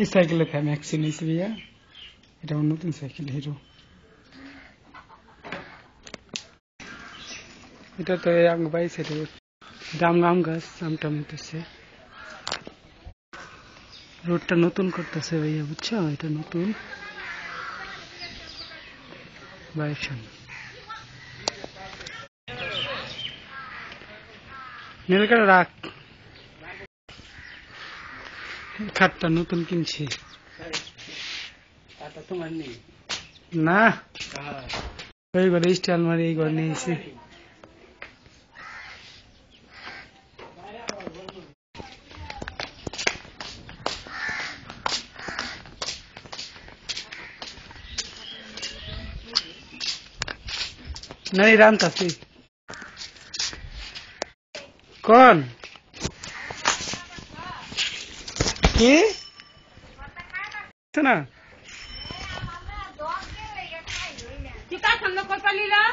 এই সাইকেলে থাকে ম্যাক্সি নিয়েছি ভাইয়া, এটা আমার নতুন সাইকেল হিরো। এটা তো আম গাছ, এটা আম গাছ, আমটা মিতেছে। রোডটা নতুন করতেছে ভাইয়া, বুঝছো? এটা নতুন বাইশন নীলকাটা রাখ, খাটটা নতুন কিনছি না, ওই ঘরে স্টাইল মারি এই ঘর নিয়েছি। नहीं रामता सी कौन की सुना चिका खंड को पलीला